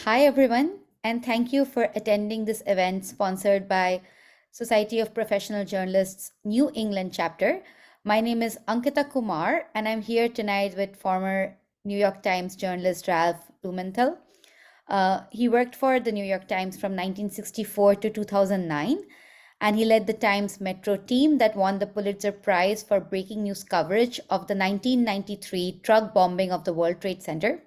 Hi, everyone, and thank you for attending this event sponsored by Society of Professional Journalists New England chapter. My name is Ankita Kumar, and I'm here tonight with former New York Times journalist Ralph Blumenthal. He worked for the New York Times from 1964 to 2009, and he led the Times Metro team that won the Pulitzer Prize for breaking news coverage of the 1993 truck bombing of the World Trade Center.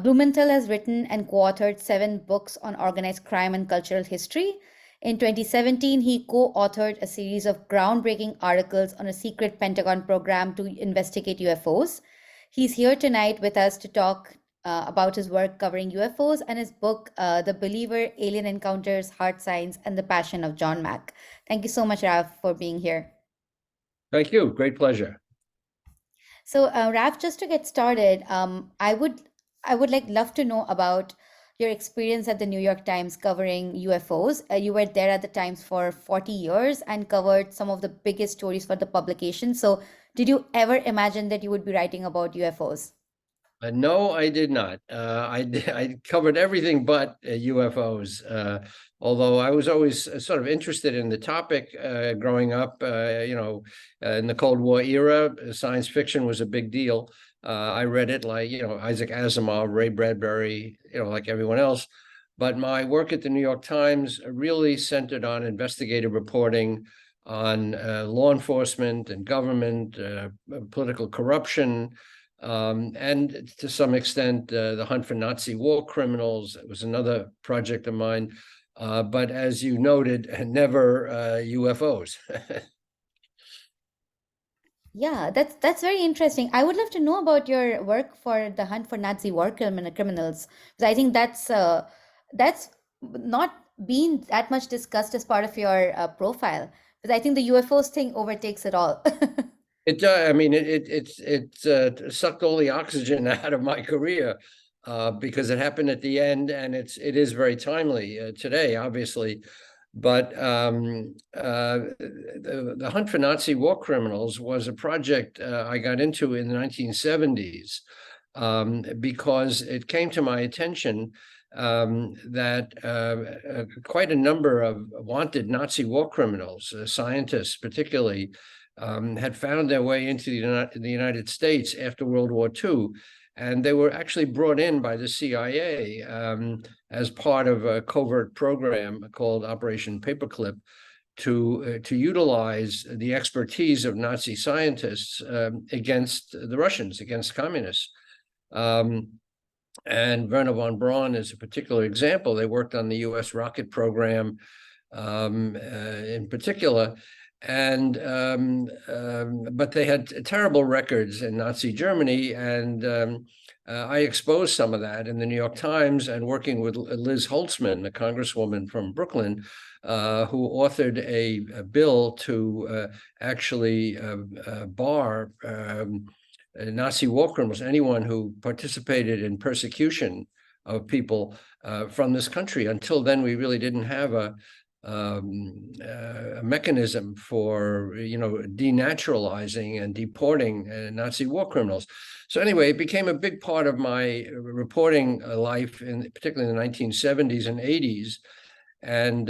Blumenthal has written and co authored 7 books on organized crime and cultural history. In 2017, he co authored a series of groundbreaking articles on a secret Pentagon program to investigate UFOs. He's here tonight with us to talk about his work covering UFOs and his book, The Believer, Alien Encounters, Heart Signs, and the Passion of John Mack. Thank you so much, Ralph, for being here. Thank you. Great pleasure. So, Raf, just to get started, I would love to know about your experience at the New York Times covering UFOs. You were there at the Times for 40 years and covered some of the biggest stories for the publication. So, did you ever imagine that you would be writing about UFOs? No, I did not. I covered everything but UFOs. Although I was always sort of interested in the topic growing up. In the Cold War era, science fiction was a big deal. I read it like Isaac Asimov, Ray Bradbury, like everyone else. But my work at the New York Times really centered on investigative reporting on law enforcement and government, political corruption. And to some extent, the hunt for Nazi war criminals was another project of mine. But as you noted, never UFOs. Yeah, that's very interesting. I would love to know about your work for the hunt for Nazi war criminals, because I think that's not been that much discussed as part of your profile. Because I think the UFOs thing overtakes it all. It I mean, it sucked all the oxygen out of my career because it happened at the end, and it is very timely today, obviously. But the hunt for Nazi war criminals was a project I got into in the 1970s because it came to my attention that quite a number of wanted Nazi war criminals, scientists particularly, had found their way into the United States after World War II. And they were actually brought in by the CIA as part of a covert program called Operation Paperclip to utilize the expertise of Nazi scientists against the Russians, against communists. And Werner von Braun is a particular example. They worked on the U.S. rocket program in particular. But they had terrible records in Nazi Germany, and I exposed some of that in the New York Times, and working with Liz Holtzman, a congresswoman from Brooklyn, who authored a bill to actually bar Nazi war criminals, anyone who participated in persecution of people from this country. Until then, we really didn't have a mechanism for denaturalizing and deporting Nazi war criminals. So anyway, it became a big part of my reporting life, particularly in the 1970s and 80s. And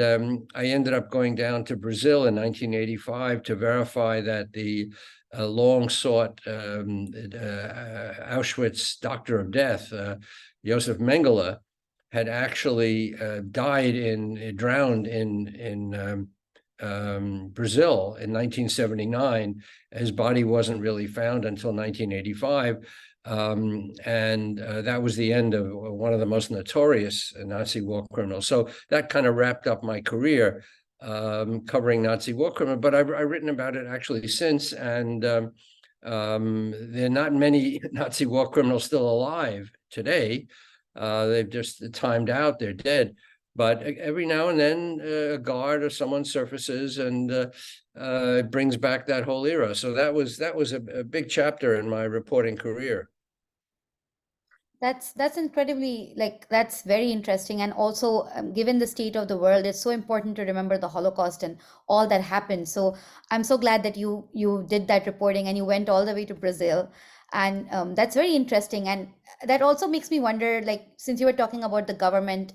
I ended up going down to Brazil in 1985 to verify that the long-sought Auschwitz doctor of death, Josef Mengele, had actually drowned in Brazil in 1979. His body wasn't really found until 1985. And that was the end of one of the most notorious Nazi war criminals. So that kind of wrapped up my career covering Nazi war criminals. But I've written about it actually since, and there are not many Nazi war criminals still alive today. They've just timed out, they're dead. But every now and then a guard or someone surfaces, and it brings back that whole era. So that was a big chapter in my reporting career. That's incredibly, that's very interesting. And also, given the state of the world, it's so important to remember the Holocaust and all that happened. So I'm so glad that you did that reporting and you went all the way to Brazil. And that's very interesting. And that also makes me wonder, like, since you were talking about the government,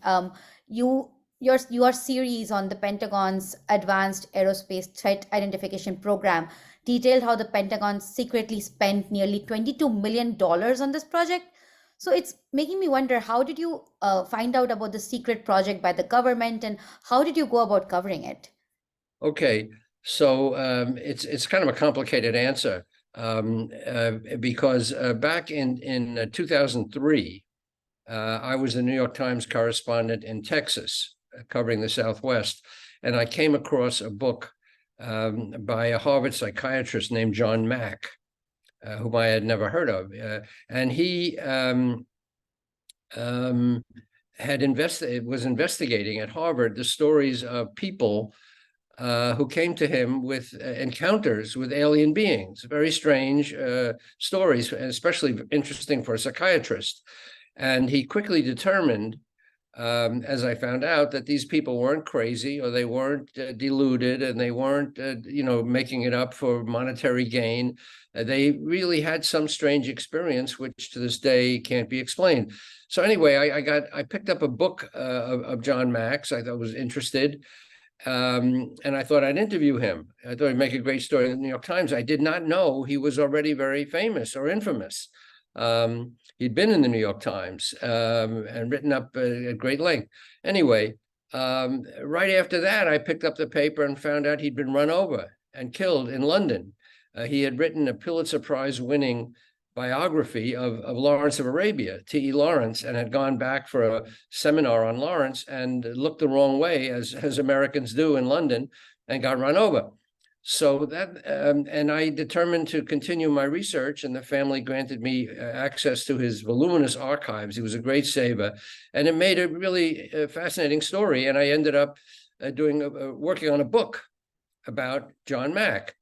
you your series on the Pentagon's Advanced Aerospace Threat Identification Program detailed how the Pentagon secretly spent nearly $22 million on this project. So it's making me wonder, how did you find out about the secret project by the government, and how did you go about covering it? Okay, so it's kind of a complicated answer because back in 2003, I was the New York Times correspondent in Texas, covering the Southwest, and I came across a book by a Harvard psychiatrist named John Mack, whom I had never heard of, and he was investigating at Harvard the stories of people who came to him with encounters with alien beings, very strange stories, especially interesting for a psychiatrist. And he quickly determined, as I found out, that these people weren't crazy, or they weren't deluded, and they weren't, making it up for monetary gain. They really had some strange experience, which to this day can't be explained. So anyway, I picked up a book of John Mack's. I thought was interested. And I thought I'd interview him. I thought he'd make a great story in the New York Times. I did not know he was already very famous or infamous. He'd been in the New York Times and written up at great length. Anyway, right after that, I picked up the paper and found out he'd been run over and killed in London. He had written a Pulitzer Prize winning biography of Lawrence of Arabia, T.E. Lawrence, and had gone back for a seminar on Lawrence and looked the wrong way, as Americans do in London, and got run over. So that, and I determined to continue my research, and the family granted me access to his voluminous archives. He was a great saver, and it made a really fascinating story. And I ended up working on a book about John Mack.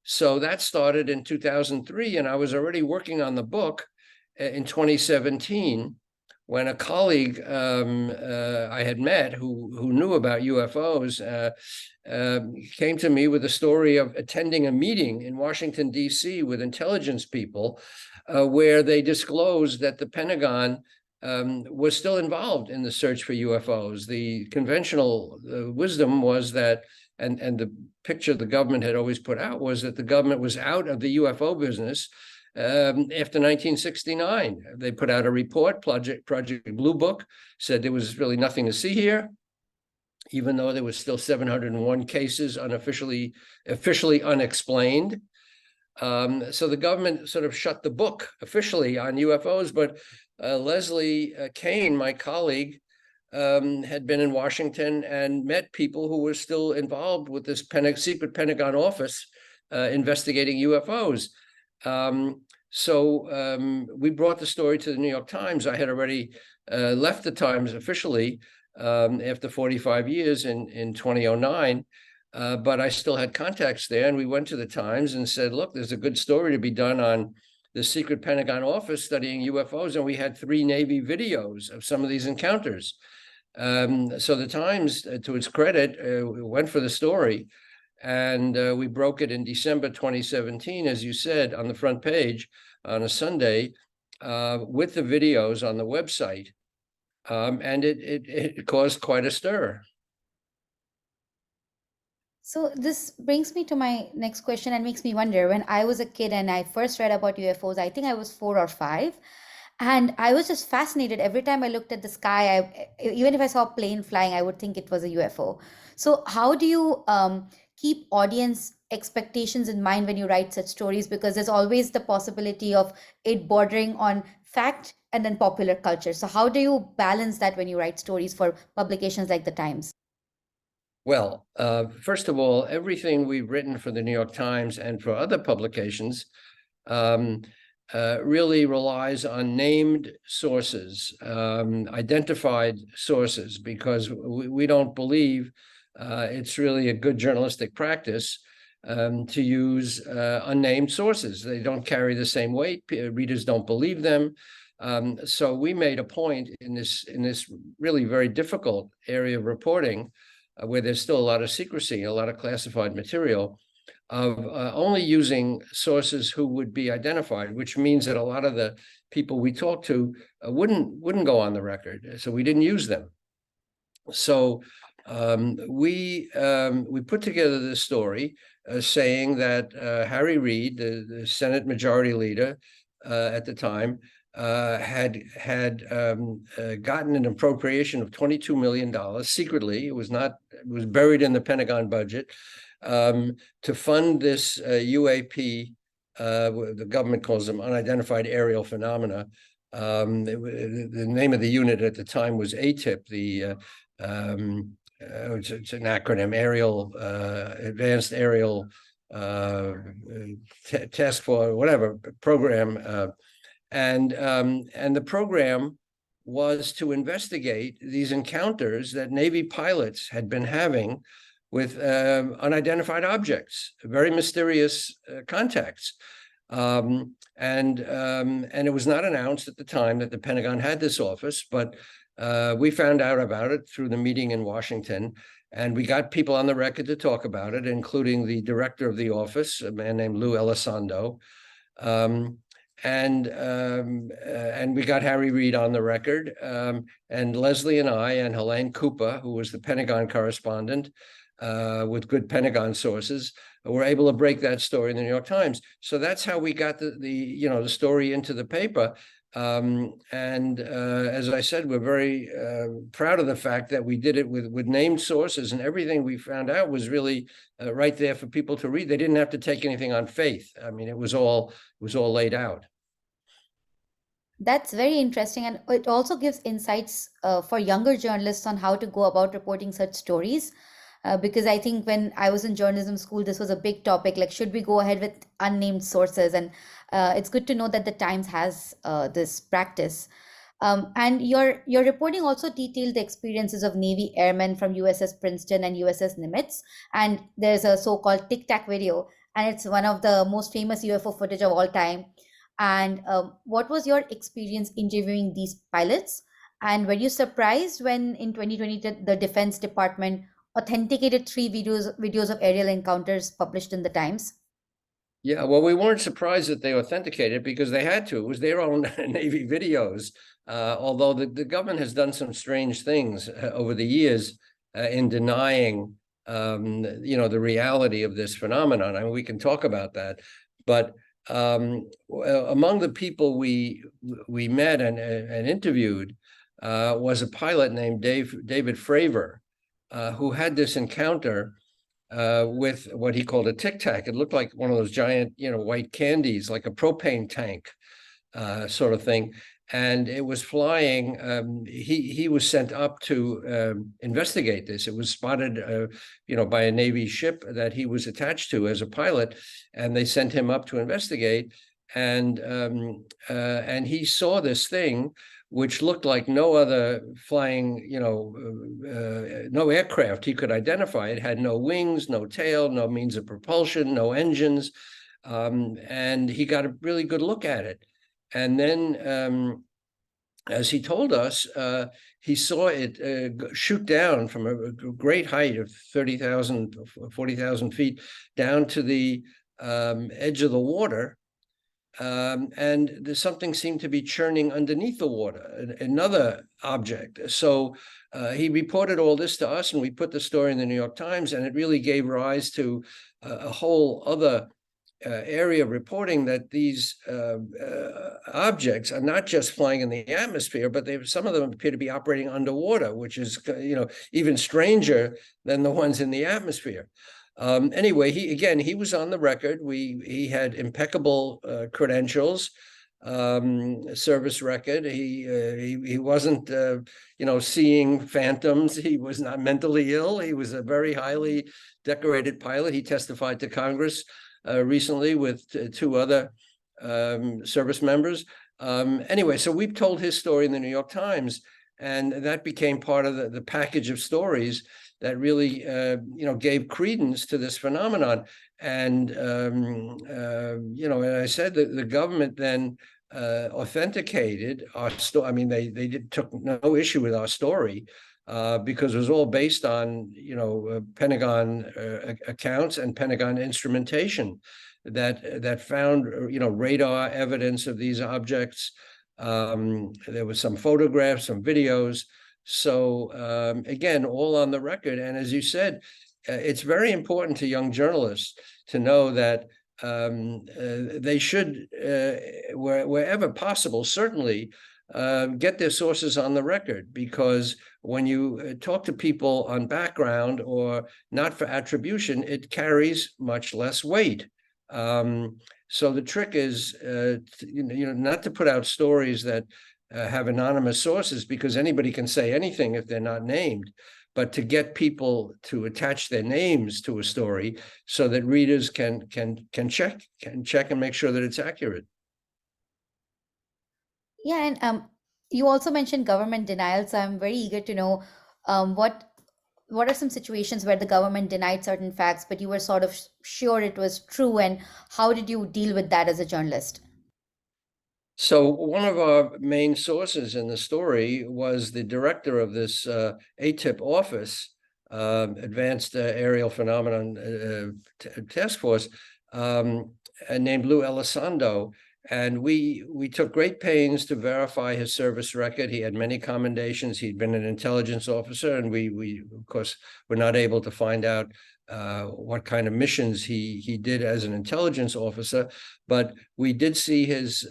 So that started in 2003, and I was already working on the book in 2017 when a colleague I had met who knew about UFOs came to me with a story of attending a meeting in Washington, D.C. with intelligence people where they disclosed that the Pentagon was still involved in the search for UFOs. The conventional wisdom was that, and the picture the government had always put out was that the government was out of the UFO business after 1969. They put out a report, Project Blue Book, said there was really nothing to see here, even though there was still 701 cases officially unexplained. So the government sort of shut the book officially on UFOs, but Leslie Kane, my colleague, had been in Washington and met people who were still involved with this secret Pentagon office investigating UFOs. So we brought the story to the New York Times. I had already left the Times officially after 45 years in 2009, but I still had contacts there. And we went to the Times and said, look, there's a good story to be done on the secret Pentagon office studying UFOs. And we had 3 Navy videos of some of these encounters. So the Times, to its credit, went for the story, and we broke it in December 2017, as you said, on the front page on a Sunday with the videos on the website, and it caused quite a stir. So this brings me to my next question and makes me wonder, when I was a kid and I first read about UFOs, I think I was 4 or 5. And I was just fascinated. Every time I looked at the sky, even if I saw a plane flying, I would think it was a UFO. So how do you keep audience expectations in mind when you write such stories? Because there's always the possibility of it bordering on fact and then popular culture. So how do you balance that when you write stories for publications like the Times? Well, first of all, everything we've written for the New York Times and for other publications really relies on named sources, identified sources, because we don't believe it's really a good journalistic practice to use unnamed sources. They don't carry the same weight. Readers don't believe them. So we made a point in this really very difficult area of reporting, where there's still a lot of secrecy, a lot of classified material, of only using sources who would be identified, which means that a lot of the people we talked to wouldn't go on the record. So we didn't use them. So we put together this story saying that Harry Reid, the Senate Majority Leader at the time, had gotten an appropriation of $22 million secretly. It was buried in the Pentagon budget to fund this UAP. The government calls them unidentified aerial phenomena. The name of the unit at the time was ATIP, it's an acronym, Advanced Aerial Task Force, whatever program, and the program was to investigate these encounters that Navy pilots had been having with unidentified objects, very mysterious contacts. And it was not announced at the time that the Pentagon had this office, but we found out about it through the meeting in Washington, and we got people on the record to talk about it, including the director of the office, a man named Lou Elizondo. And we got Harry Reid on the record, and Leslie and I and Helene Cooper, who was the Pentagon correspondent with good Pentagon sources, were able to break that story in the New York Times. So that's how we got the story into the paper. As I said, we're very proud of the fact that we did it with named sources, and everything we found out was really right there for people to read. They didn't have to take anything on faith. I mean, it was all laid out. That's very interesting, and it also gives insights for younger journalists on how to go about reporting such stories. Because I think when I was in journalism school, this was a big topic. Like, should we go ahead with unnamed sources? And it's good to know that the Times has this practice. And your reporting also detailed the experiences of Navy airmen from USS Princeton and USS Nimitz. And there's a so-called Tic Tac video, and it's one of the most famous UFO footage of all time. And what was your experience interviewing these pilots? And were you surprised when in 2020 the Defense Department authenticated three videos of aerial encounters published in the Times? Yeah, well, we weren't surprised that they authenticated because they had to. It was their own Navy videos. Although the government has done some strange things over the years in denying, the reality of this phenomenon. I mean, we can talk about that, but among the people we met and interviewed was a pilot named David Fravor, who had this encounter with what he called a Tic Tac. It looked like one of those giant, white candies, like a propane tank sort of thing. And it was flying. He was sent up to investigate this. It was spotted, by a Navy ship that he was attached to as a pilot, and they sent him up to investigate. And he saw this thing, which looked like no other flying, no aircraft he could identify. It had no wings, no tail, no means of propulsion, no engines. And he got a really good look at it. And then, as he told us, he saw it shoot down from a great height of 30,000, 40,000 feet down to the edge of the water. And there's something seemed to be churning underneath the water, another object. So he reported all this to us, and we put the story in the New York Times, and it really gave rise to a whole other area of reporting that these objects are not just flying in the atmosphere, but some of them appear to be operating underwater, which is even stranger than the ones in the atmosphere. Anyway, he was on the record. He had impeccable credentials, service record. He wasn't seeing phantoms. He was not mentally ill. He was a very highly decorated pilot. He testified to Congress recently with two other service members. Anyway, so we've told his story in the New York Times, and that became part of the package of stories that really, gave credence to this phenomenon. And, I said that the government then authenticated our story. I mean, they took no issue with our story. because it was all based on, Pentagon accounts and Pentagon instrumentation that found, radar evidence of these objects. There was some photographs, some videos. So again, all on the record. And as you said, it's very important to young journalists to know that they should, wherever possible, certainly get their sources on the record, because when you talk to people on background or not for attribution, it carries much less weight. So the trick is, not to put out stories that have anonymous sources, because anybody can say anything if they're not named, but to get people to attach their names to a story so that readers can check and make sure that it's accurate. Yeah, and you also mentioned government denial, so I'm very eager to know what are some situations where the government denied certain facts, but you were sort of sure it was true, and how did you deal with that as a journalist? So one of our main sources in the story was the director of this ATIP office, Advanced Aerial Phenomenon Task Force, named Lou Elizondo. And we took great pains to verify his service record. He had many commendations. He'd been an intelligence officer, and we of course were not able to find out what kind of missions he did as an intelligence officer, but we did see his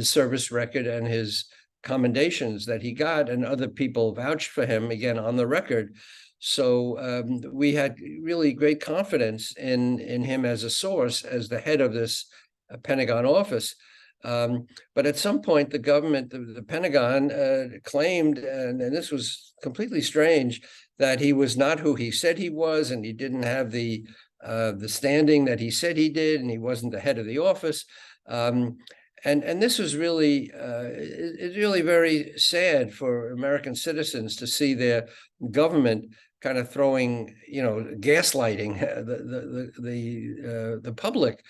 service record and his commendations that he got, and other people vouched for him, again on the record. So we had really great confidence in him as a source, as the head of this Pentagon office. But at some point, the government, the Pentagon, claimed, and this was completely strange, that he was not who he said he was, and he didn't have the standing that he said he did, and he wasn't the head of the office. And this was really, it's really very sad for American citizens to see their government kind of throwing, gaslighting the public,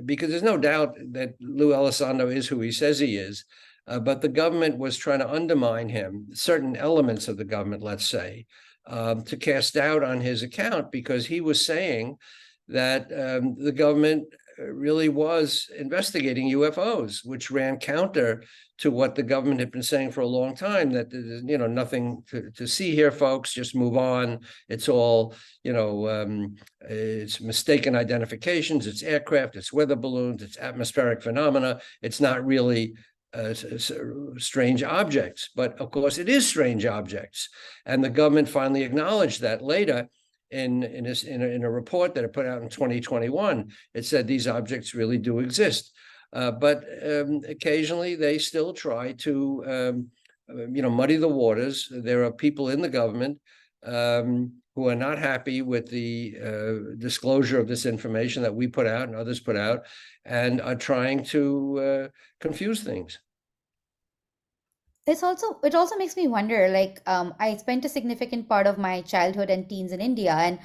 because there's no doubt that Lou Elizondo is who he says he is. But the government was trying to undermine him, certain elements of the government, let's say, to cast doubt on his account, because he was saying that the government really was investigating UFOs, which ran counter to what the government had been saying for a long time, that there's, nothing to see here, folks, just move on. It's all, it's mistaken identifications, it's aircraft, it's weather balloons, it's atmospheric phenomena. It's not really strange objects, but of course it is strange objects. And the government finally acknowledged that later in a report that it put out in 2021. It said these objects really do exist, but occasionally they still try to muddy the waters. There are people in the government who are not happy with the disclosure of this information that we put out and others put out, and are trying to confuse things. It also makes me wonder, like, I spent a significant part of my childhood and teens in India, and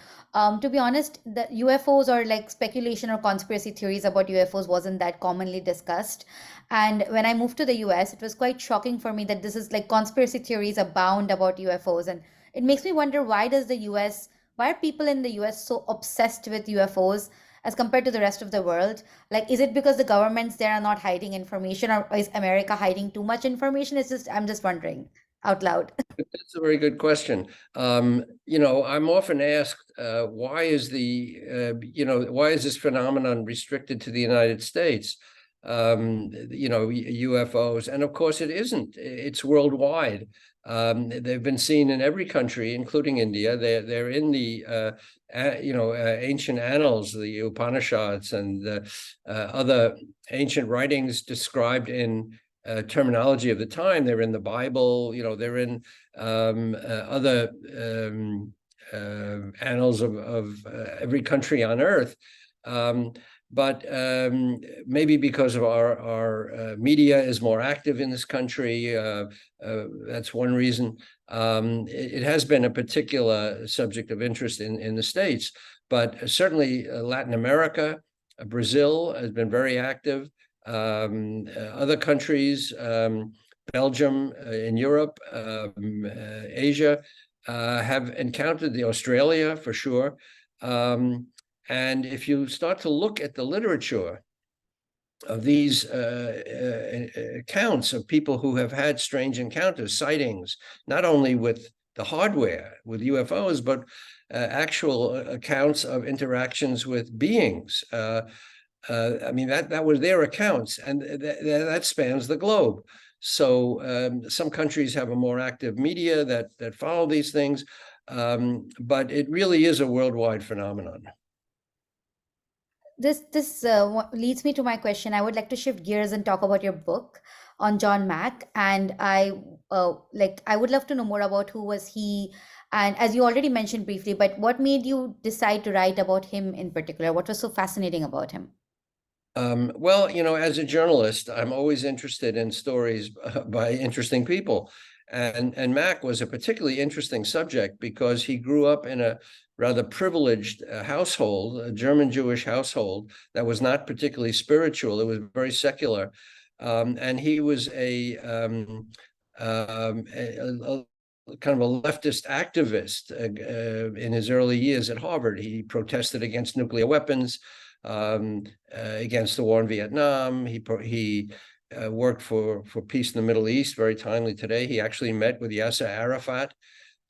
to be honest, the UFOs, or like speculation or conspiracy theories about UFOs, wasn't that commonly discussed. And when I moved to the US, it was quite shocking for me that this is like conspiracy theories abound about UFOs. And it makes me wonder, why are people in the US so obsessed with UFOs as compared to the rest of the world? Like, is it because the governments there are not hiding information, or is America hiding too much information? I'm just wondering out loud. That's a very good question. I'm often asked, why is why is this phenomenon restricted to the United States? UFOs, and of course it isn't. It's worldwide. They've been seen in every country, including India. They're in the ancient annals, the Upanishads, and other ancient writings described in terminology of the time. They're in the Bible. They're in other annals of every country on Earth. But maybe because of our media is more active in this country, that's one reason. It has been a particular subject of interest in the States, but certainly Latin America, Brazil has been very active. Other countries, Belgium, in Europe, Asia, have encountered the Australia for sure. And if you start to look at the literature of these accounts of people who have had strange encounters, sightings, not only with the hardware, with UFOs, but actual accounts of interactions with beings. I mean, that were their accounts, and that spans the globe. So some countries have a more active media that follow these things, but it really is a worldwide phenomenon. This leads me to my question. I would like to shift gears and talk about your book on John Mack, and I would love to know more about who was he, and as you already mentioned briefly, but what made you decide to write about him in particular? What was so fascinating about him? Well, as a journalist, I'm always interested in stories by interesting people. And Mac was a particularly interesting subject because he grew up in a rather privileged household, a German Jewish household that was not particularly spiritual. It was very secular. And he was a kind of a leftist activist in his early years at Harvard. He protested against nuclear weapons, against the war in Vietnam. He worked for peace in the Middle East, very timely today. He actually met with Yasser Arafat,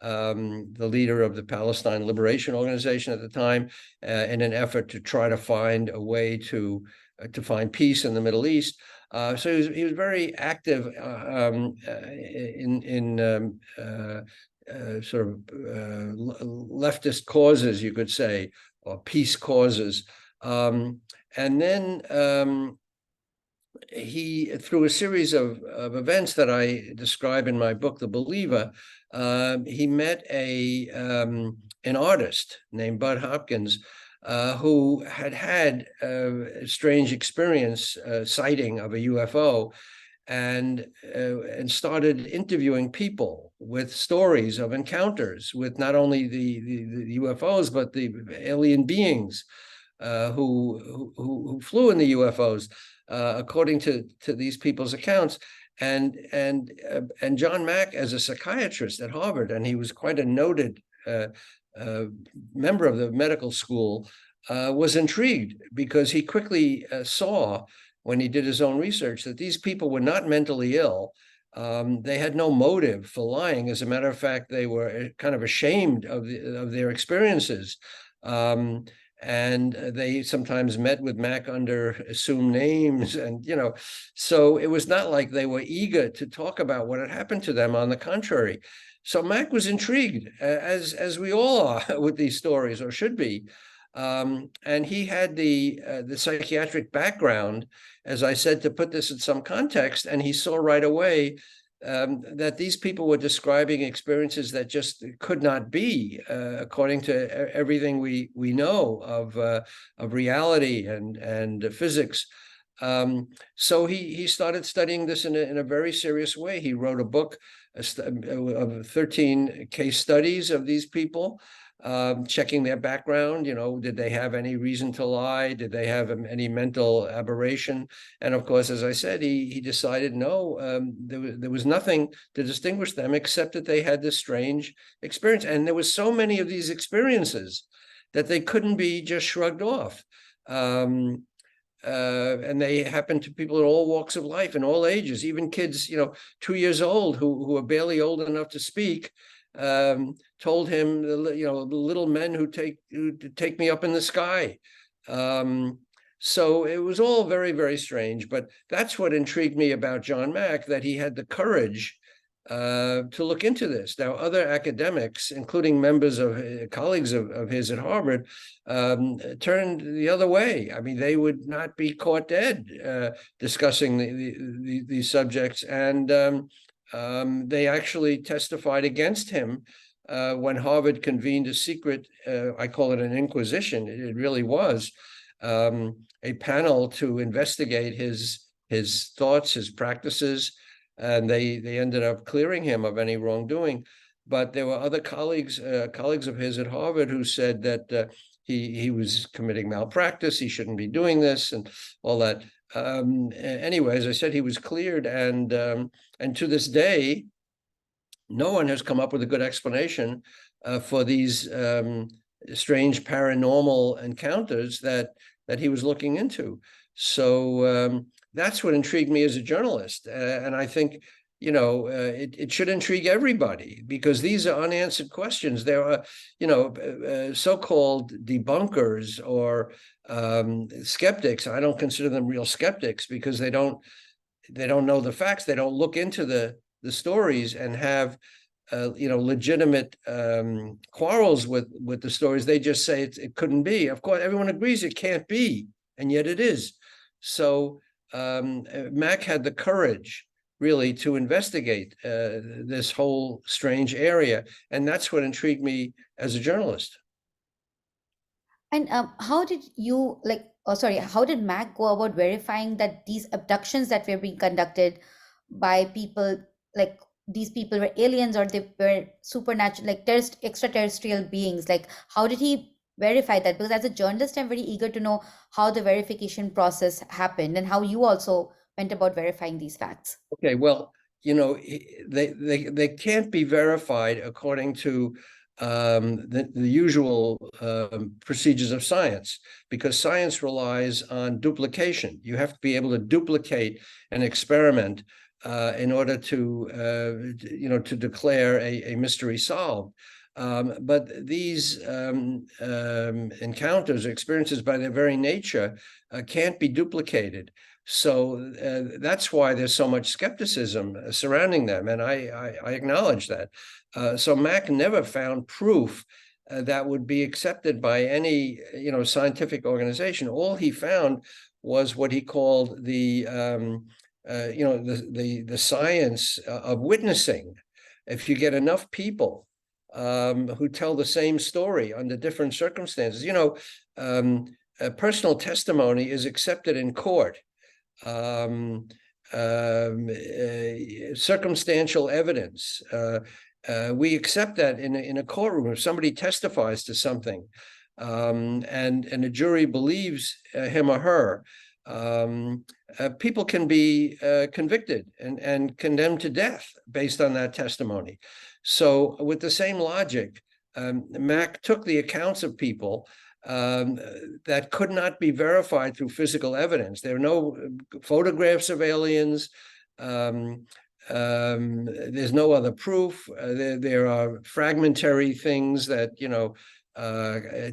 the leader of the Palestine Liberation Organization at the time, in an effort to try to find a way to find peace in the Middle East. So he was very active in sort of leftist causes, you could say, or peace causes. And then he, through a series of events that I describe in my book, The Believer, he met an artist named Bud Hopkins, who had a strange experience, sighting of a UFO, and started interviewing people with stories of encounters with not only the UFOs, but the alien beings who flew in the UFOs, according to these people's accounts. And John Mack, as a psychiatrist at Harvard, and he was quite a noted member of the medical school, was intrigued because he quickly saw, when he did his own research, that these people were not mentally ill. They had no motive for lying. As a matter of fact, they were kind of ashamed of their experiences. And they sometimes met with Mac under assumed names, and so it was not like they were eager to talk about what had happened to them. On the contrary, so Mac was intrigued, as we all are with these stories, or should be. And he had the psychiatric background, as I said, to put this in some context, and he saw right away that these people were describing experiences that just could not be, according to everything we know of reality and physics. So he started studying this in a very serious way. He wrote a book of 13 case studies of these people, checking their background. Did they have any reason to lie? Did they have any mental aberration? And of course, as I said, he decided no, there was nothing to distinguish them except that they had this strange experience. And there was so many of these experiences that they couldn't be just shrugged off. And they happen to people in all walks of life, in all ages, even kids, 2 years old who are barely old enough to speak, told him, little men who take me up in the sky. So it was all very, very strange. But that's what intrigued me about John Mack, that he had the courage to look into this. Now, other academics, including members of colleagues of his at Harvard, turned the other way. I mean, they would not be caught dead discussing these subjects, and they actually testified against him when Harvard convened a secret, I call it an inquisition, it really was, a panel to investigate his thoughts, his practices, and they ended up clearing him of any wrongdoing. But there were other colleagues of his at Harvard who said that he was committing malpractice, he shouldn't be doing this, and all that. Anyway, as I said, he was cleared, and to this day, no one has come up with a good explanation for these strange paranormal encounters that he was looking into. So that's what intrigued me as a journalist, and I think it should intrigue everybody, because these are unanswered questions. There are so-called debunkers or skeptics. I don't consider them real skeptics, because they don't know the facts. They don't look into the stories and have legitimate quarrels with the stories. They just say it couldn't be. Of course, everyone agrees it can't be, and yet it is. So Mac had the courage, really, to investigate this whole strange area, and that's what intrigued me as a journalist. And how did you like? Oh, sorry. How did Mac go about verifying that these abductions that were being conducted by people, like these people were aliens or they were supernatural, like extraterrestrial beings? Like, how did he verify that? Because as a journalist, I'm very eager to know how the verification process happened and how you also went about verifying these facts. Okay, well, they can't be verified according to the usual procedures of science, because science relies on duplication. You have to be able to duplicate an experiment in order to declare a mystery solved. But these encounters, experiences by their very nature, can't be duplicated. So that's why there's so much skepticism surrounding them, and I acknowledge that. So Mac never found proof that would be accepted by any scientific organization. All he found was what he called the science of witnessing. If you get enough people who tell the same story under different circumstances, personal testimony is accepted in court. Circumstantial evidence, we accept that in a courtroom. If somebody testifies to something, and a jury believes him or her, people can be convicted and condemned to death based on that testimony. So with the same logic, Mac took the accounts of people that could not be verified through physical evidence. There are no photographs of aliens. There's no other proof. There are fragmentary things that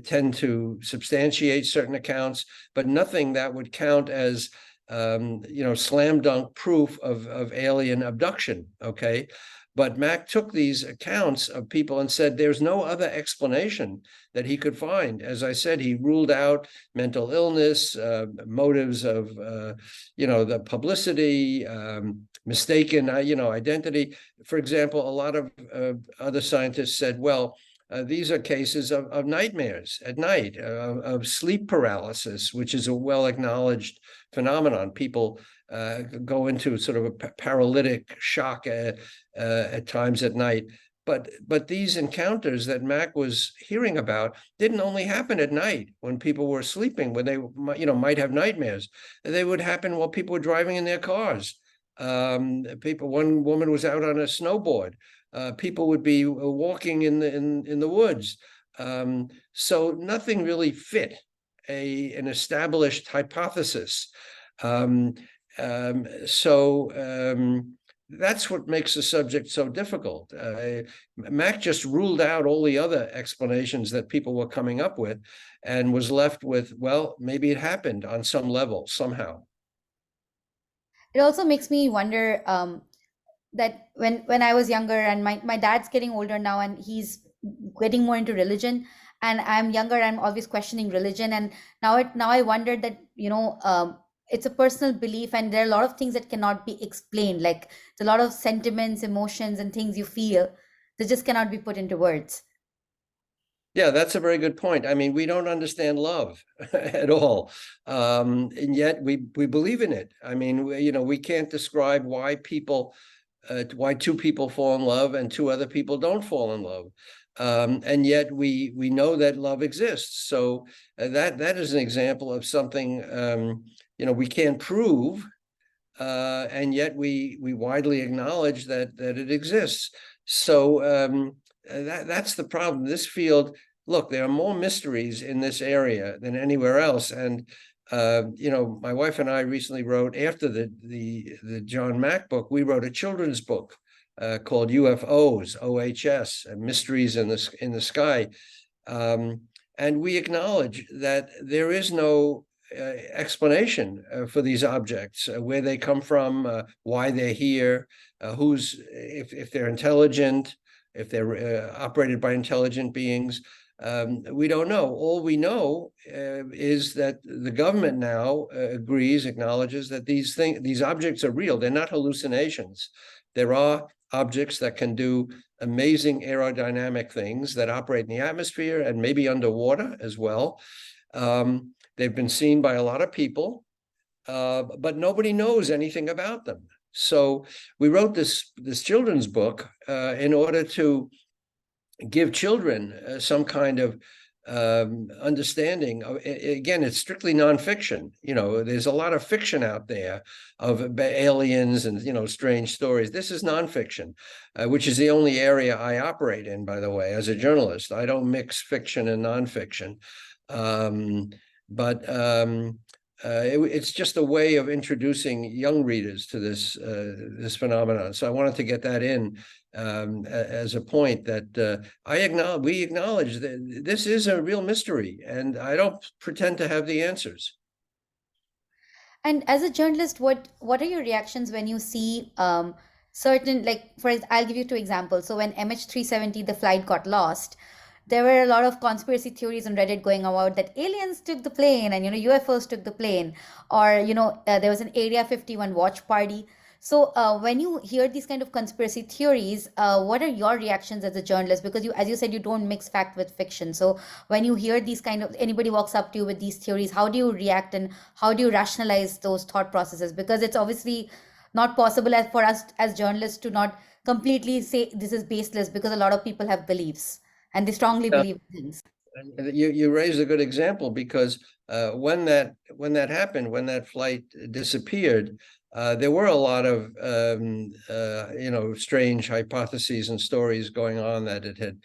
tend to substantiate certain accounts, but nothing that would count as slam dunk proof of alien abduction. Okay. But Mac took these accounts of people and said there's no other explanation that he could find. As I said, he ruled out mental illness, motives of, the publicity, mistaken, identity. For example, a lot of other scientists said, well, these are cases of nightmares at night, of sleep paralysis, which is a well-acknowledged phenomenon. People go into sort of a paralytic shock at times at night. But these encounters that Mac was hearing about didn't only happen at night when people were sleeping, when they might have nightmares. They would happen while people were driving in their cars. One woman was out on a snowboard. People would be walking in the woods. So nothing really fit an established hypothesis. That's what makes the subject so difficult. Mac just ruled out all the other explanations that people were coming up with and was left with, well, maybe it happened on some level, somehow. It also makes me wonder that when I was younger, and my dad's getting older now, and he's getting more into religion, and I'm younger, I'm always questioning religion, and now I wonder that it's a personal belief, and there are a lot of things that cannot be explained. Like, there's a lot of sentiments, emotions, and things you feel that just cannot be put into words. Yeah, that's a very good point. I mean, we don't understand love at all, and yet we believe in it. I mean, we can't describe why two people fall in love and two other people don't fall in love, and yet we know that love exists. So that is an example of something we can't prove, and yet we widely acknowledge that it exists. So that's the problem. This field, look, there are more mysteries in this area than anywhere else. And my wife and I recently wrote, after the John Mack book, we wrote a children's book called UFOs, OHS, Mysteries in the Sky. And we acknowledge that there is no explanation for these objects, where they come from, why they're here, if they're intelligent, if they're operated by intelligent beings. We don't know. All we know is that the government now acknowledges that these objects are real. They're not hallucinations. There are objects that can do amazing aerodynamic things that operate in the atmosphere and maybe underwater as well. They've been seen by a lot of people, but nobody knows anything about them. So we wrote this children's book in order to give children some kind of understanding. Again, it's strictly nonfiction. There's a lot of fiction out there of aliens and strange stories. This is nonfiction, which is the only area I operate in, by the way, as a journalist. I don't mix fiction and nonfiction. But it's just a way of introducing young readers to this phenomenon. So I wanted to get that in as a point that we acknowledge that this is a real mystery, and I don't pretend to have the answers. And as a journalist, what are your reactions when you see certain, like, I'll give you two examples. So when MH370, the flight, got lost, there were a lot of conspiracy theories on Reddit going about that aliens took the plane and UFOs took the plane, or there was an Area 51 watch party. So when you hear these kind of conspiracy theories, what are your reactions as a journalist? Because as you said, you don't mix fact with fiction. So when you hear these kind of, anybody walks up to you with these theories, how do you react and how do you rationalize those thought processes? Because it's obviously not possible for us as journalists to not completely say this is baseless, because a lot of people have beliefs and they strongly believe things. You raise a good example, because when that happened, when that flight disappeared, there were a lot of strange hypotheses and stories going on that it had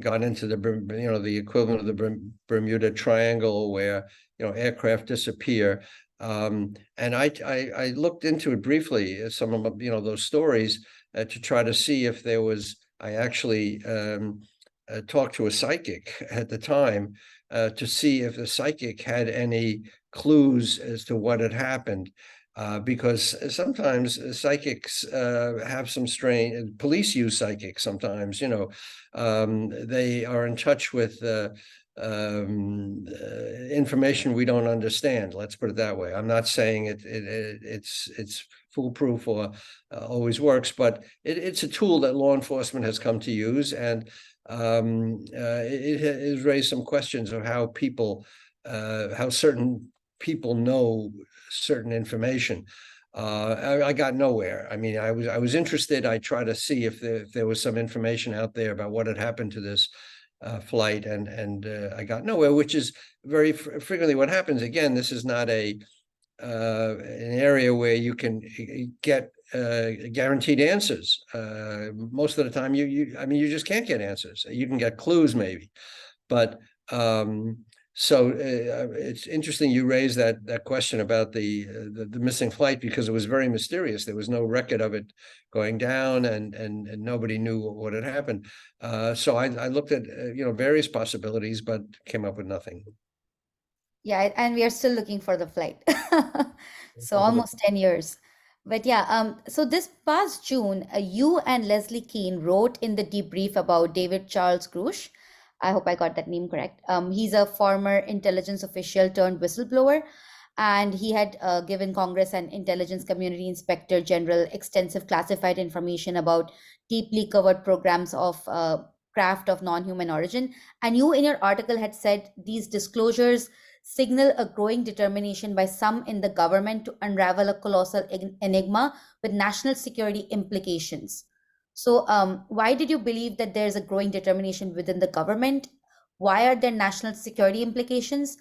gone into the equivalent of the Bermuda Triangle, where aircraft disappear. And I looked into it briefly, some of those stories, to try to see if there was. I actually talked to a psychic at the time to see if the psychic had any clues as to what had happened. Because sometimes psychics have some strange. Police use psychics sometimes. They are in touch with information we don't understand. Let's put it that way. I'm not saying it's foolproof or always works, but it's a tool that law enforcement has come to use, and it has raised some questions of how certain people know certain information. I got nowhere. I mean, I was interested. I tried to see if there was some information out there about what had happened to this flight, and I got nowhere, which is very frequently what happens. Again, this is not an area where you can get guaranteed answers. Most of the time, you just can't get answers. You can get clues maybe, but so it's interesting you raised that question about the missing flight, because it was very mysterious. There was no record of it going down, and nobody knew what had happened. So I looked at various possibilities, but came up with nothing. Yeah, and we are still looking for the flight. So almost 10 years. But yeah, so this past June, you and Leslie Keane wrote in the debrief about David Charles Grush. I hope I got that name correct. He's a former intelligence official turned whistleblower, and he had given Congress and intelligence community inspector general extensive classified information about deeply covered programs of craft of non-human origin. And you, in your article, had said these disclosures signal a growing determination by some in the government to unravel a colossal enigma with national security implications. So, why did you believe that there's a growing determination within the government? Why are there national security implications?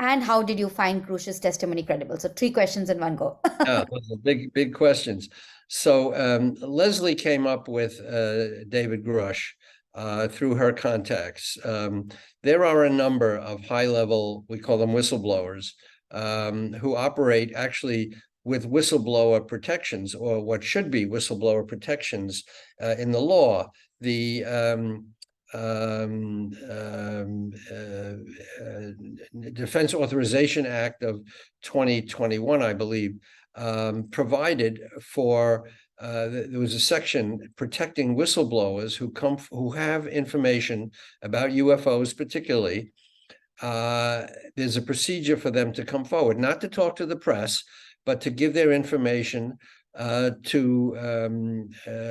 And how did you find Krush's testimony credible? So three questions in one go. Yeah, those are big questions. So Leslie came up with David Grush through her contacts. There are a number of high-level, we call them whistleblowers, who operate actually with whistleblower protections, or what should be whistleblower protections in the law. The Defense Authorization Act of 2021, I believe, provided for there was a section protecting whistleblowers who have information about UFOs, particularly. There's a procedure for them to come forward, not to talk to the press, but to give their information to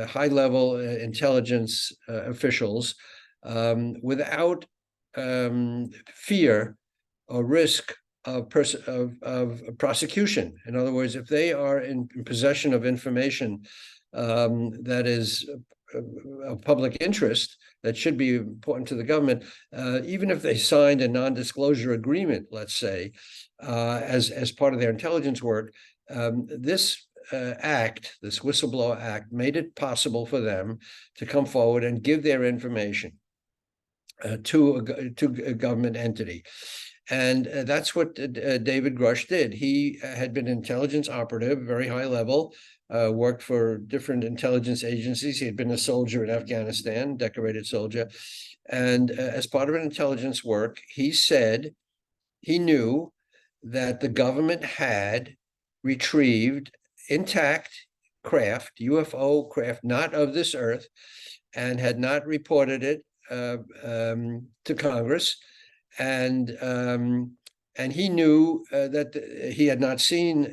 high-level intelligence officials without fear or risk of prosecution. In other words, if they are in possession of information that is of public interest, that should be important to the government, even if they signed a non-disclosure agreement, let's say, as part of their intelligence work, this this Whistleblower Act, made it possible for them to come forward and give their information to a government entity. And that's what David Grush did. He had been an intelligence operative, very high level, worked for different intelligence agencies. He had been a soldier in Afghanistan, decorated soldier. And as part of an intelligence work, he said he knew that the government had retrieved intact craft, UFO craft, not of this earth, and had not reported it to Congress. And he knew that he had not seen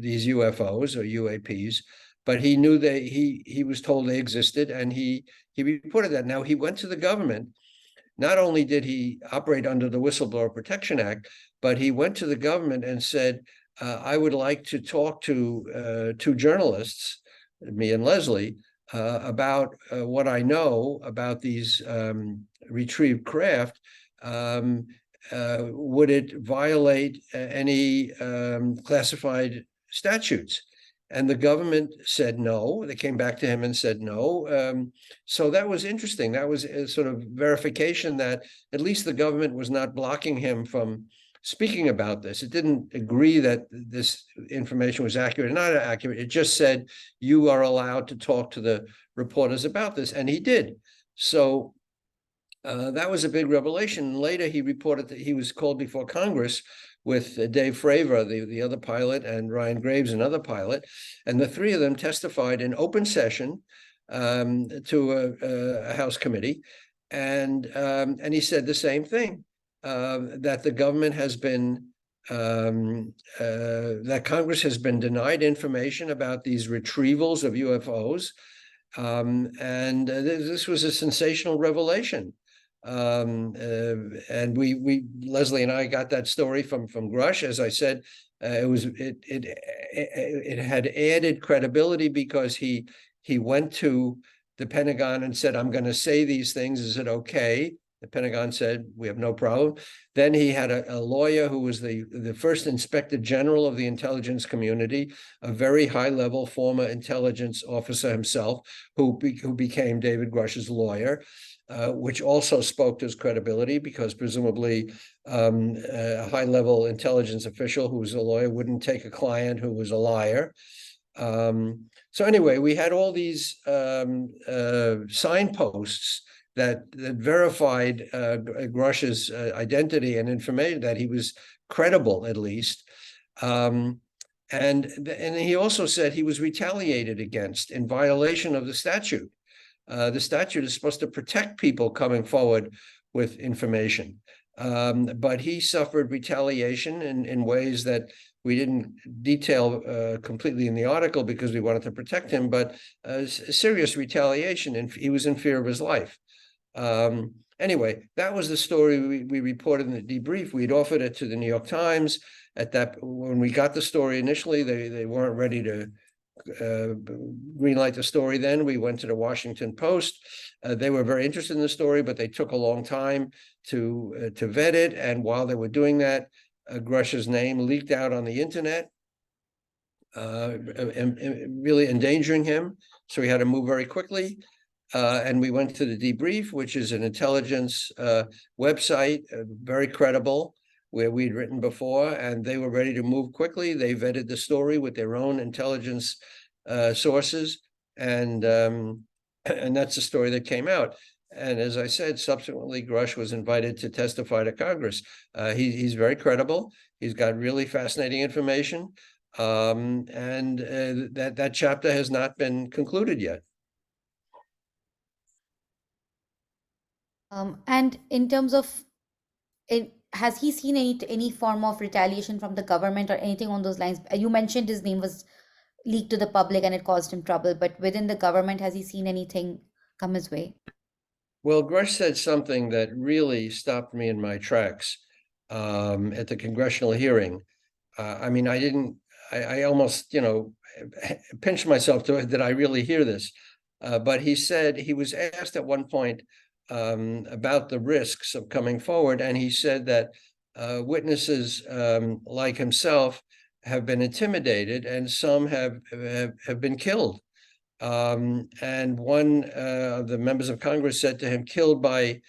these UFOs or UAPs, but he knew that he was told they existed, and he reported that. Now, he went to the government. Not only did he operate under the Whistleblower Protection Act, but he went to the government and said, I would like to talk to two journalists, me and Leslie, about what I know about these retrieved craft. Would it violate any classified statutes? And the government said no. They came back to him and said no. So that was interesting. That was a sort of verification that at least the government was not blocking him from speaking about this. It didn't agree that this information was accurate or not accurate. It just said, you are allowed to talk to the reporters about this. And he did. So that was a big revelation. Later, he reported that he was called before Congress with Dave Fravor, the other pilot, and Ryan Graves, another pilot. And the three of them testified in open session to a House committee. And he said the same thing, that the government has been, that Congress has been denied information about these retrievals of UFOs. And this was a sensational revelation. And Leslie and I got that story from Grush. As I said, it had added credibility because he went to the Pentagon and said, I'm going to say these things. Is it okay? The Pentagon said, we have no problem. Then he had a lawyer who was the first Inspector General of the intelligence community, a very high-level former intelligence officer himself, who became David Grush's lawyer, which also spoke to his credibility, because presumably a high-level intelligence official who was a lawyer wouldn't take a client who was a liar. So anyway, we had all these signposts that verified Grush's identity and information, that he was credible, at least. And he also said he was retaliated against in violation of the statute. The statute is supposed to protect people coming forward with information. But he suffered retaliation in ways that we didn't detail completely in the article because we wanted to protect him, but serious retaliation, and he was in fear of his life. Anyway, that was the story we reported in the debrief. We'd offered it to the New York Times. When we got the story initially, they weren't ready to greenlight the story. Then we went to the Washington Post. They were very interested in the story, but they took a long time to vet it. And while they were doing that, Grush's name leaked out on the internet, really endangering him. So we had to move very quickly. And we went to the Debrief, which is an intelligence website, very credible, where we'd written before, and they were ready to move quickly. They vetted the story with their own intelligence sources, and that's the story that came out. And as I said, subsequently, Grush was invited to testify to Congress. He's very credible. He's got really fascinating information, and that chapter has not been concluded yet. And in terms of it, has he seen any form of retaliation from the government or anything on those lines? You mentioned his name was leaked to the public and it caused him trouble, but within the government, has he seen anything come his way? Well, Grush said something that really stopped me in my tracks at the congressional hearing. I mean, I almost, pinched myself to it. Did I really hear this? But he said, he was asked at one point about the risks of coming forward, and he said that witnesses like himself have been intimidated, and some have been killed. And one of the members of Congress said to him, "Killed by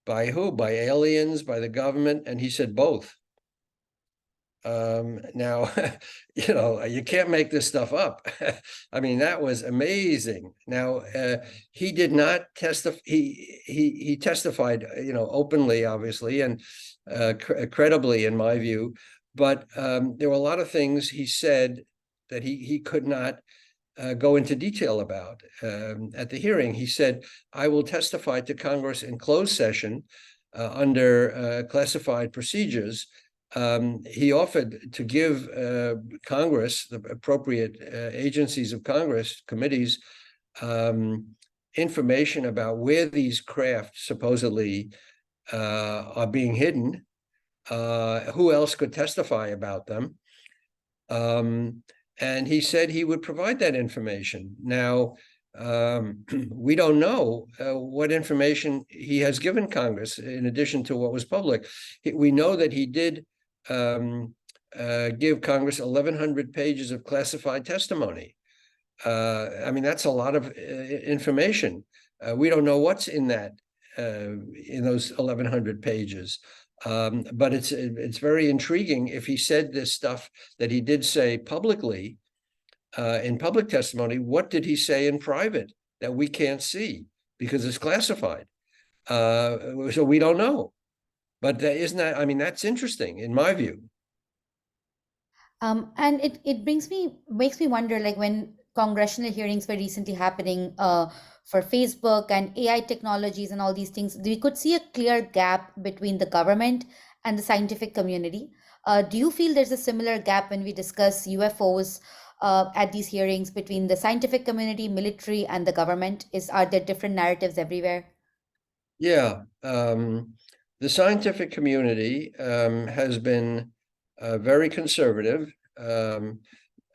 who? By aliens, by the government?" And he said, "Both." Now, you can't make this stuff up. I mean, that was amazing. Now, he did not testify. He testified, openly, obviously, and credibly, in my view. But there were a lot of things he said that he could not go into detail about. At the hearing, he said, "I will testify to Congress in closed session under classified procedures." He offered to give Congress, the appropriate agencies of Congress, committees, information about where these craft supposedly are being hidden, who else could testify about them. And he said he would provide that information. Now, we don't know what information he has given Congress in addition to what was public. We know that he did give Congress 1,100 pages of classified testimony. I mean, that's a lot of information. We don't know what's in those 1,100 pages. But it's very intriguing. If he said this stuff that he did say publicly, in public testimony, what did he say in private that we can't see because it's classified? So we don't know. But I mean, that's interesting in my view. And it makes me wonder, like when congressional hearings were recently happening for Facebook and AI technologies and all these things, we could see a clear gap between the government and the scientific community. Do you feel there's a similar gap when we discuss UFOs at these hearings between the scientific community, military, and the government? Are there different narratives everywhere? Yeah. The scientific community has been very conservative,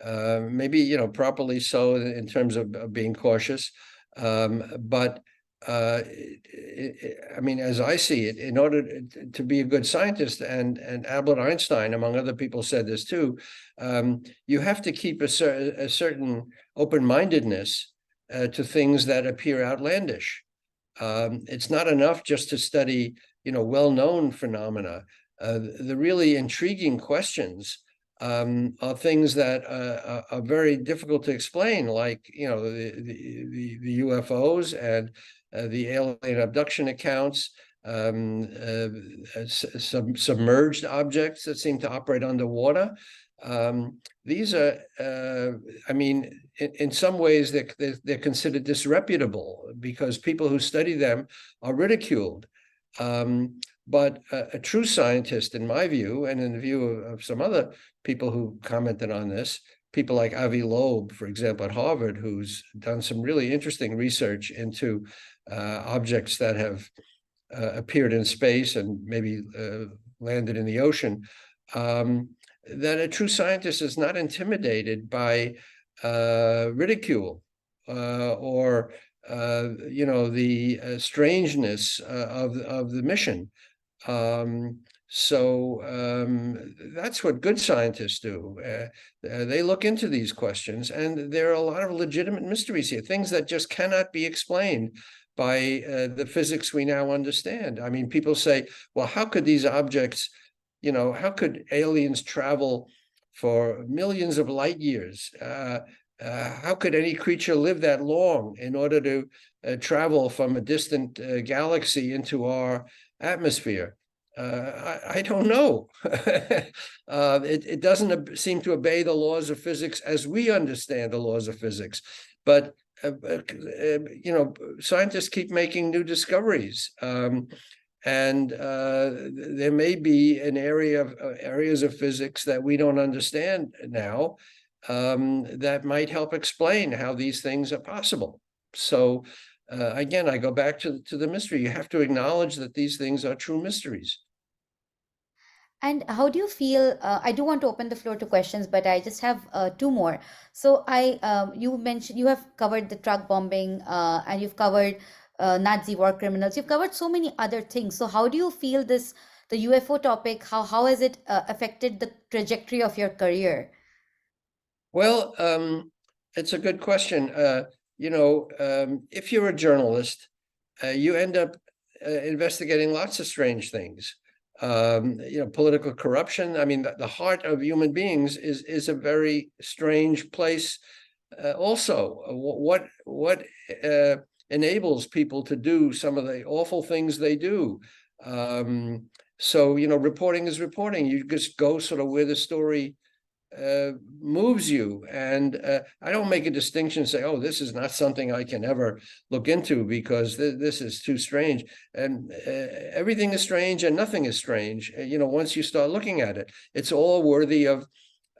maybe properly so in terms of being cautious. But I mean, as I see it, in order to be a good scientist, and Albert Einstein, among other people, said this too, you have to keep a certain open-mindedness to things that appear outlandish. It's not enough just to study, well-known phenomena. The really intriguing questions are things that are very difficult to explain, like the UFOs and the alien abduction accounts, some submerged objects that seem to operate underwater. These are, I mean, in some ways, they're considered disreputable because people who study them are ridiculed. But a true scientist, in my view, and in the view of some other people who commented on this, people like Avi Loeb, for example, at Harvard, who's done some really interesting research into objects that have appeared in space and maybe landed in the ocean, that a true scientist is not intimidated by ridicule or the strangeness of the mission. So that's what good scientists do. They look into these questions, and there are a lot of legitimate mysteries here, things that just cannot be explained by the physics we now understand. I mean, people say, well, how could these objects, how could aliens travel for millions of light years? How could any creature live that long in order to travel from a distant galaxy into our atmosphere? I don't know. It doesn't seem to obey the laws of physics as we understand the laws of physics. But, scientists keep making new discoveries. And there may be an areas of physics that we don't understand now that might help explain how these things are possible. So again, I go back to the mystery. You have to acknowledge that these things are true mysteries. And how do you feel? I do want to open the floor to questions, but I just have two more. So you mentioned you have covered the truck bombing, and you've covered Nazi war criminals. You've covered so many other things. So how do you feel the UFO topic? How has it affected the trajectory of your career? Well, it's a good question. If you're a journalist, you end up investigating lots of strange things. Political corruption. I mean, the heart of human beings is a very strange place. Also, what enables people to do some of the awful things they do? So, reporting is reporting. You just go sort of where the story moves you. And I don't make a distinction, say, oh, this is not something I can ever look into because this is too strange. And everything is strange and nothing is strange. Once you start looking at it, it's all worthy of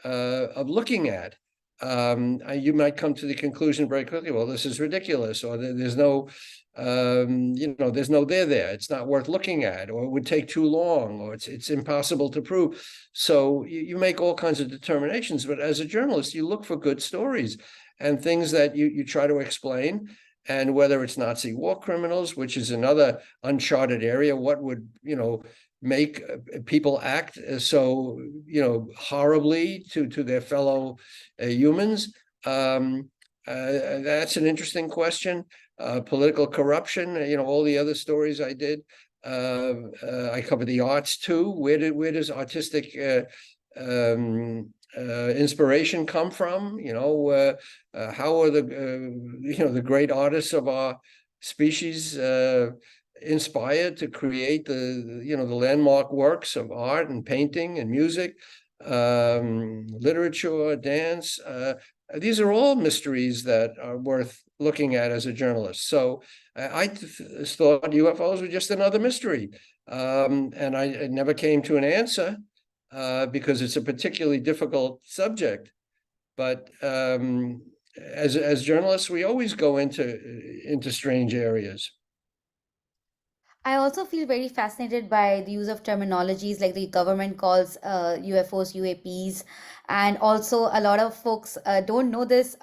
looking at. You might come to the conclusion very quickly, well, this is ridiculous, or there's no there's no there. It's not worth looking at, or it would take too long, or it's impossible to prove. So you make all kinds of determinations. But as a journalist, you look for good stories and things that you try to explain. And whether it's Nazi war criminals, which is another uncharted area, what would make people act so horribly to their fellow humans? That's an interesting question. Political corruption, all the other stories I did. I covered the arts too. Where does artistic inspiration come from? How are the great artists of our species inspired to create the landmark works of art and painting and music, literature, dance? These are all mysteries that are worth looking at as a journalist. So I thought UFOs were just another mystery. And I never came to an answer because it's a particularly difficult subject. But as journalists, we always go into strange areas. I also feel very fascinated by the use of terminologies like the government calls UFOs UAPs. And also, a lot of folks don't know this.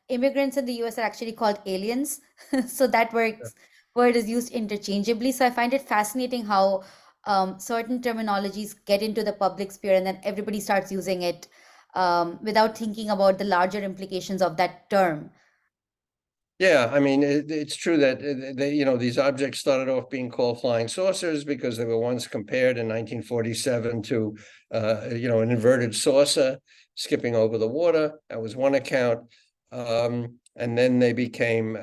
Immigrants in the US are actually called aliens. So that word is used interchangeably. So I find it fascinating how certain terminologies get into the public sphere and then everybody starts using it without thinking about the larger implications of that term. Yeah, I mean, it's true that these objects started off being called flying saucers because they were once compared in 1947 to, an inverted saucer skipping over the water. That was one account. And then they became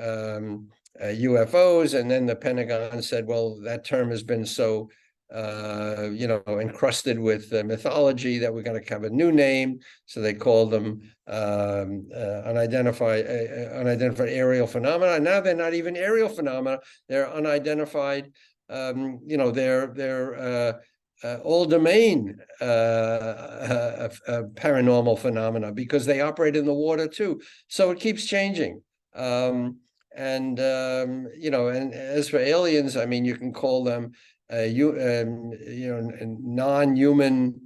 UFOs. And then the Pentagon said, well, that term has been so encrusted with mythology that we're going to have a new name. So they called them unidentified aerial phenomena. Now they're not even aerial phenomena; they're unidentified. They're all domain paranormal phenomena because they operate in the water too. So it keeps changing. And as for aliens, I mean, you can call them non-human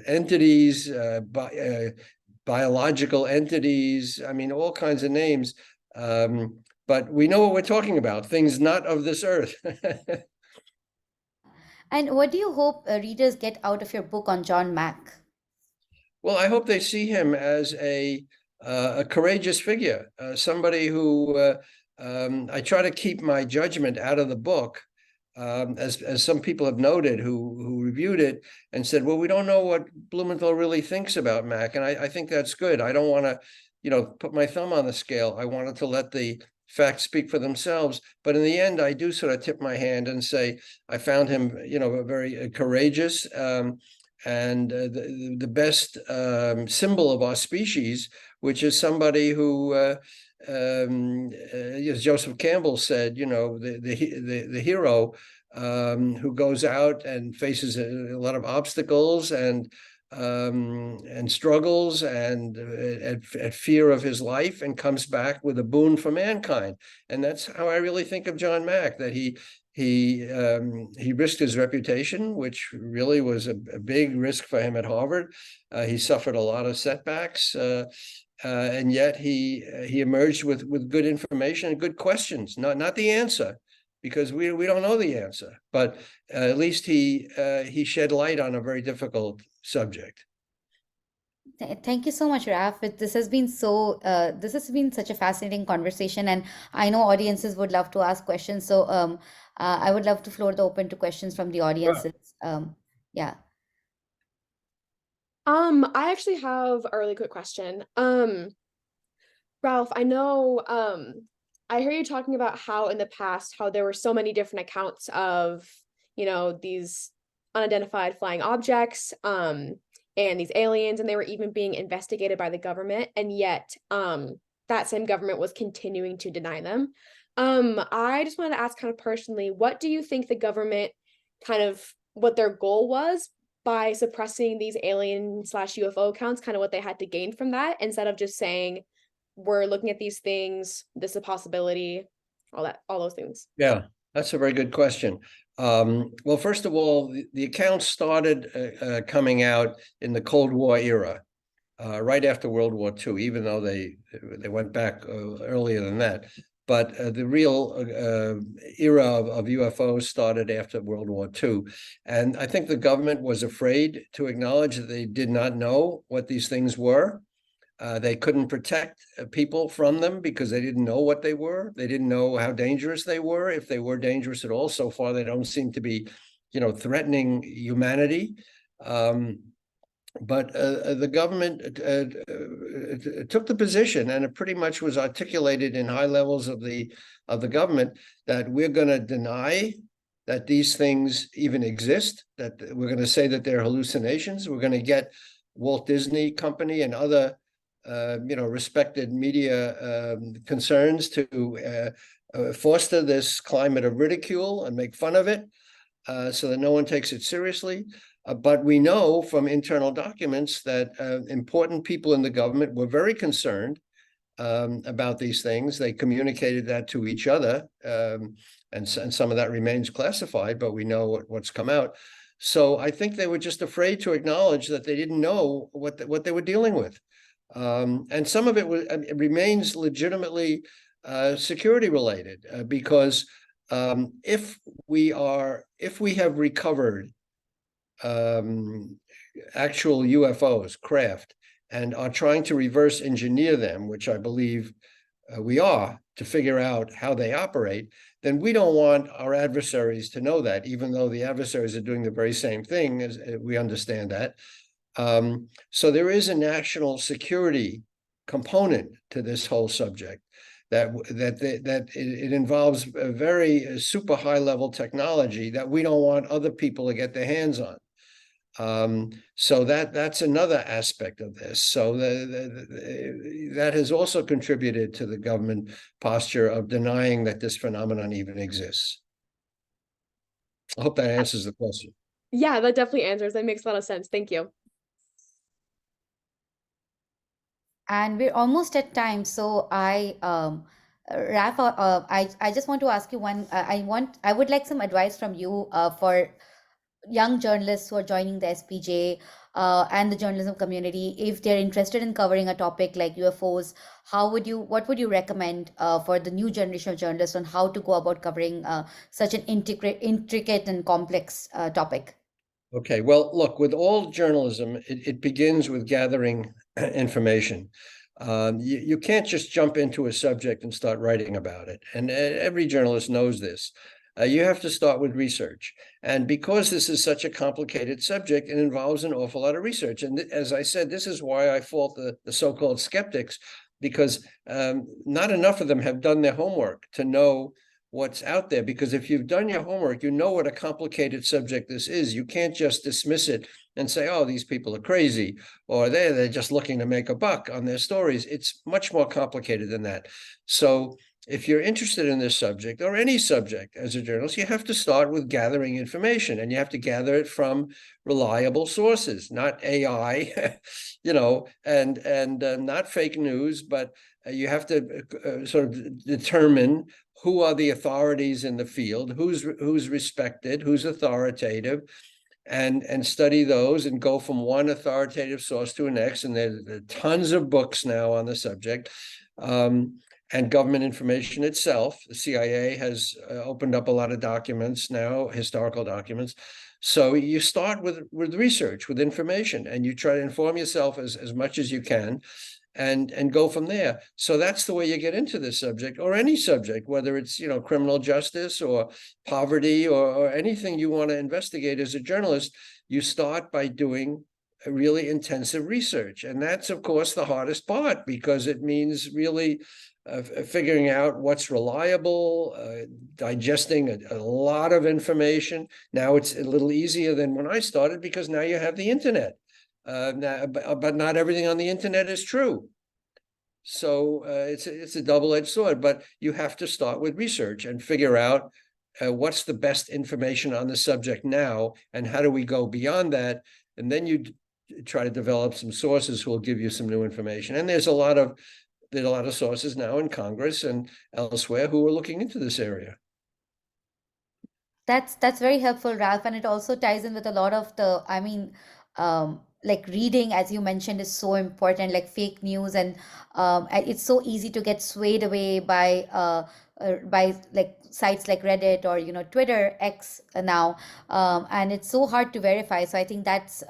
entities, biological entities. I mean, all kinds of names. but we know what we're talking about, things not of this earth. And what do you hope readers get out of your book on John Mack? Well, I hope they see him as a courageous figure, somebody who I try to keep my judgment out of the book, as some people have noted who reviewed it and said, well, we don't know what Blumenthal really thinks about Mac, and I think that's good. I don't want to, put my thumb on the scale. I wanted to let the facts speak for themselves, but in the end, I do sort of tip my hand and say I found him, very courageous. And the best symbol of our species, which is somebody who, as Joseph Campbell said, the hero who goes out and faces a lot of obstacles and struggles and at fear of his life and comes back with a boon for mankind. And that's how I really think of John Mack, that he risked his reputation, which really was a big risk for him at Harvard. He suffered a lot of setbacks, and yet he emerged with good information and good questions. Not the answer, because we don't know the answer, but at least he shed light on a very difficult subject. Thank you so much, Raf. This has been such a fascinating conversation, and I know audiences would love to ask questions. So, I would love to floor the open to questions from the Sure. audiences. Yeah. I actually have a really quick question. Ralph, I know, I hear you talking about how in the past, how there were so many different accounts of, these unidentified flying objects, and these aliens, and they were even being investigated by the government, and yet, that same government was continuing to deny them. I just wanted to ask kind of personally, what do you think the government what their goal was by suppressing these alien slash UFO accounts, kind of what they had to gain from that, instead of just saying, we're looking at these things, this is a possibility, all those things. Yeah, that's a very good question. Well, first of all, the accounts started coming out in the Cold War era, right after World War II, even though they went back earlier than that. But the real era of UFOs started after World War II. And I think the government was afraid to acknowledge that they did not know what these things were. They couldn't protect people from them because they didn't know what they were. They didn't know how dangerous they were, if they were dangerous at all. So far, they don't seem to be, threatening humanity. But the government took the position, and it pretty much was articulated in high levels of the government, that we're going to deny that these things even exist, that we're going to say that they're hallucinations. We're going to get Walt Disney Company and other respected media concerns to foster this climate of ridicule and make fun of it, so that no one takes it seriously. But we know from internal documents that important people in the government were very concerned about these things. They communicated that to each other, and some of that remains classified, but we know what's come out. So I think they were just afraid to acknowledge that they didn't know what they were dealing with. And some of it remains legitimately security related, because if we have recovered actual UFOs, craft, and are trying to reverse engineer them, which I believe we are, to figure out how they operate, then we don't want our adversaries to know that, even though the adversaries are doing the very same thing, as we understand that. So there is a national security component to this whole subject, that it involves a very super high level technology that we don't want other people to get their hands on. So that's another aspect of this. So that has also contributed to the government posture of denying that this phenomenon even exists. I hope that answers the question. Yeah, that definitely answers. That makes a lot of sense. Thank you. And we're almost at time. So Rafa, I just want to ask you one. I would like some advice from you for young journalists who are joining the SPJ. and the journalism community, if they're interested in covering a topic like UFOs, what would you recommend for the new generation of journalists on how to go about covering such an intricate and complex topic? Okay, well, look, with all journalism, it begins with gathering information. You can't just jump into a subject and start writing about it. And every journalist knows this. You have to start with research. And because this is such a complicated subject, it involves an awful lot of research. And as I said, this is why I fault the so-called skeptics, because not enough of them have done their homework to know what's out there. Because if you've done your homework, you know what a complicated subject this is. You can't just dismiss it and say, oh, these people are crazy, or they're just looking to make a buck on their stories. It's much more complicated than that. So if you're interested in this subject or any subject as a journalist, you have to start with gathering information, and you have to gather it from reliable sources, not AI, and not fake news, but you have to sort of determine who are the authorities in the field, who's respected, who's authoritative, and study those and go from one authoritative source to the next. And there are tons of books now on the subject. And government information itself. The CIA has opened up a lot of documents now, historical documents. So you start with research, with information, and you try to inform yourself as much as you can, and go from there. So that's the way you get into this subject, or any subject, whether it's criminal justice or poverty or anything you want to investigate as a journalist. You start by doing a really intensive research, and that's of course the hardest part, because it means really figuring out what's reliable, digesting a lot of information. Now it's a little easier than when I started, because now you have the internet. But not everything on the internet is true. So it's a double-edged sword, but you have to start with research and figure out what's the best information on the subject now, and how do we go beyond that? And then you try to develop some sources who will give you some new information. And there's a lot of sources now in Congress and elsewhere who are looking into this area. That's very helpful, Ralph, and it also ties in with a lot of the, like reading, as you mentioned, is so important, like fake news, and it's so easy to get swayed away by like sites like Reddit or Twitter, X now, and it's so hard to verify. So I think that's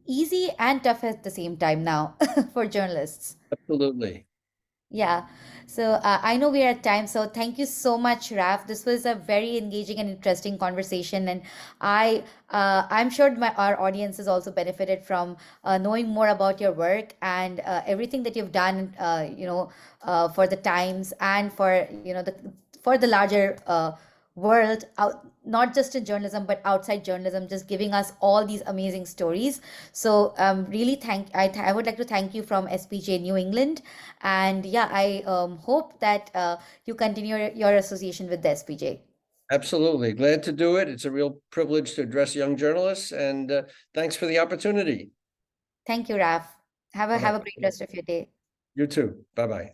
easy and tough at the same time now for journalists. Absolutely. Yeah. So I know we are at time. So thank you so much, Raf. This was a very engaging and interesting conversation, and I'm sure our audience has also benefited from knowing more about your work and everything that you've done. For the Times and for for the larger world, not just in journalism but outside journalism, just giving us all these amazing stories. So really I would like to thank you from SPJ New England, and yeah, I hope that you continue your association with the SPJ. Absolutely. Glad to do it. It's a real privilege to address young journalists, and thanks for the opportunity. Thank you, Raf. Have a great rest of your day. You too. Bye-bye.